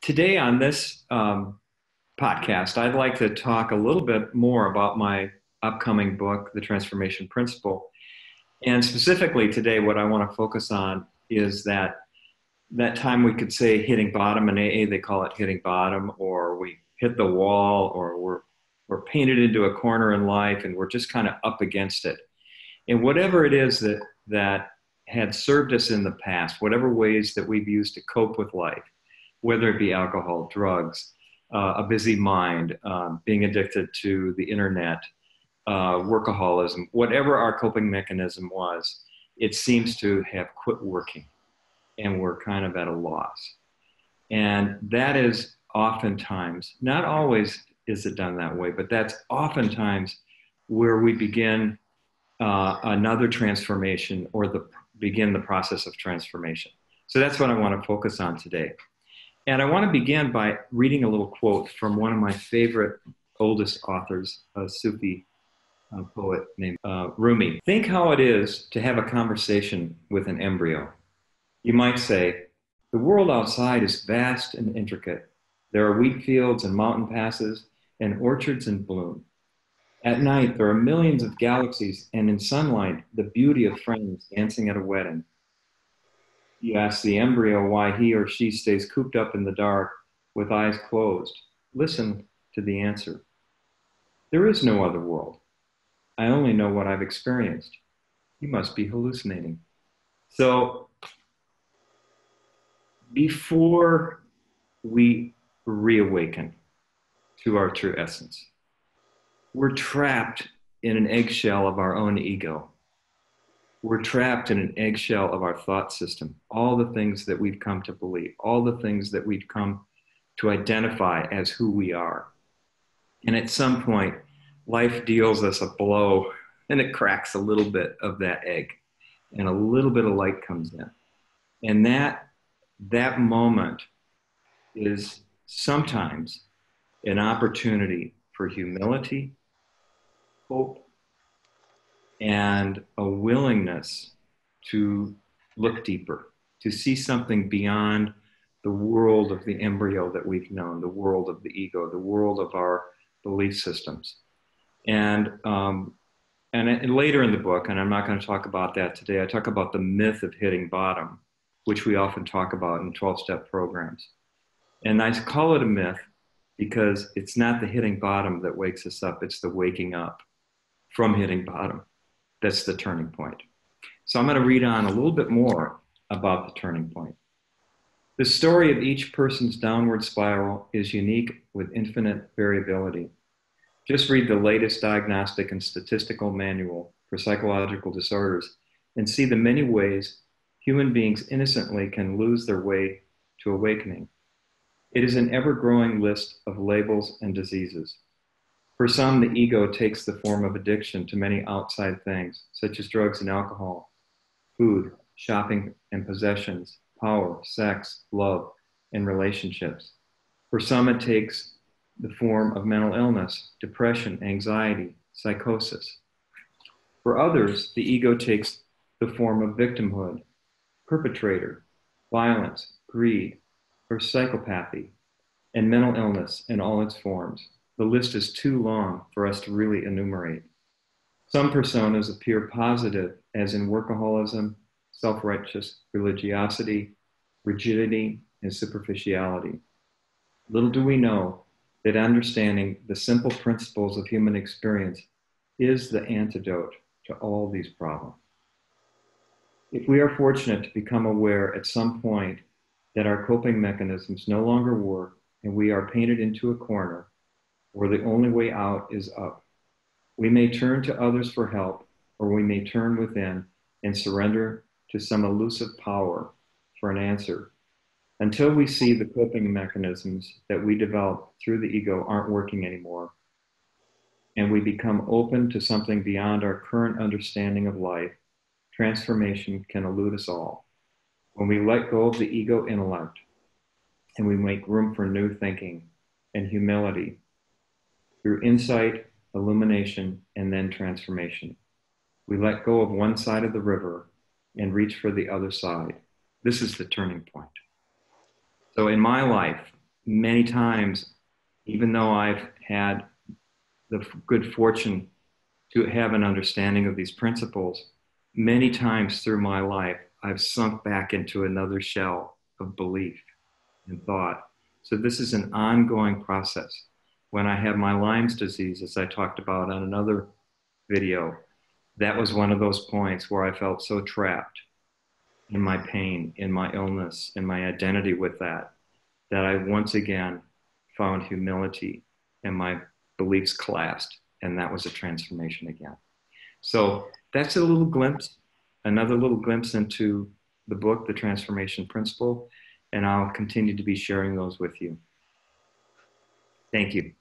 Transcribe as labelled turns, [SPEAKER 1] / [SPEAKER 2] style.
[SPEAKER 1] Today on this podcast, I'd like to talk a little bit more about my upcoming book, The Transformation Principle. And specifically today, what I want to focus on is that time we could say hitting bottom. In AA, they call it hitting bottom, or we hit the wall, or we're painted into a corner in life and we're just kind of up against it. And whatever it is that had served us in the past, whatever ways that we've used to cope with life, whether it be alcohol, drugs, a busy mind, being addicted to the internet, workaholism, whatever our coping mechanism was, it seems to have quit working and we're kind of at a loss. And that is oftentimes, not always is it done that way, but that's oftentimes where we begin another transformation or begin the process of transformation. So that's what I want to focus on today. And I want to begin by reading a little quote from one of my favorite oldest authors, a Sufi poet named Rumi. Think how it is to have a conversation with an embryo. You might say, the world outside is vast and intricate. There are wheat fields and mountain passes and orchards in bloom. At night, there are millions of galaxies, and in sunlight, the beauty of friends dancing at a wedding. You ask the embryo why he or she stays cooped up in the dark with eyes closed. Listen to the answer. There is no other world. I only know what I've experienced. You must be hallucinating. So before we reawaken to our true essence, we're trapped in an eggshell of our own ego. We're trapped in an eggshell of our thought system, all the things that we've come to believe, all the things that we've come to identify as who we are. And at some point, life deals us a blow and it cracks a little bit of that egg and a little bit of light comes in. And that moment is sometimes an opportunity for humility, hope, and a willingness to look deeper, to see something beyond the world of the embryo that we've known, the world of the ego, the world of our belief systems. And later in the book, and I'm not going to talk about that today, I talk about the myth of hitting bottom, which we often talk about in 12-step programs. And I call it a myth because it's not the hitting bottom that wakes us up, it's the waking up from hitting bottom. That's the turning point. So I'm going to read on a little bit more about the turning point. The story of each person's downward spiral is unique with infinite variability. Just read the latest diagnostic and statistical manual for psychological disorders and see the many ways human beings innocently can lose their way to awakening. It is an ever-growing list of labels and diseases. For some, the ego takes the form of addiction to many outside things, such as drugs and alcohol, food, shopping and possessions, power, sex, love, and relationships. For some, it takes the form of mental illness, depression, anxiety, psychosis. For others, the ego takes the form of victimhood, perpetrator, violence, greed, or psychopathy, and mental illness in all its forms. The list is too long for us to really enumerate. Some personas appear positive, as in workaholism, self-righteous religiosity, rigidity, and superficiality. Little do we know that understanding the simple principles of human experience is the antidote to all these problems. If we are fortunate to become aware at some point that our coping mechanisms no longer work and we are painted into a corner, where the only way out is up, we may turn to others for help, or we may turn within and surrender to some elusive power for an answer. Until we see the coping mechanisms that we develop through the ego aren't working anymore, and we become open to something beyond our current understanding of life, transformation can elude us all. When we let go of the ego intellect and we make room for new thinking and humility, through insight, illumination, and then transformation, we let go of one side of the river and reach for the other side. This is the turning point. So in my life, many times, even though I've had the good fortune to have an understanding of these principles, many times through my life, I've sunk back into another shell of belief and thought. So this is an ongoing process. When I had my Lyme's disease, as I talked about on another video, that was one of those points where I felt so trapped in my pain, in my illness, in my identity with that, that I once again found humility and my beliefs collapsed. And that was a transformation again. So that's a little glimpse, another little glimpse into the book, The Transformation Principle. And I'll continue to be sharing those with you. Thank you.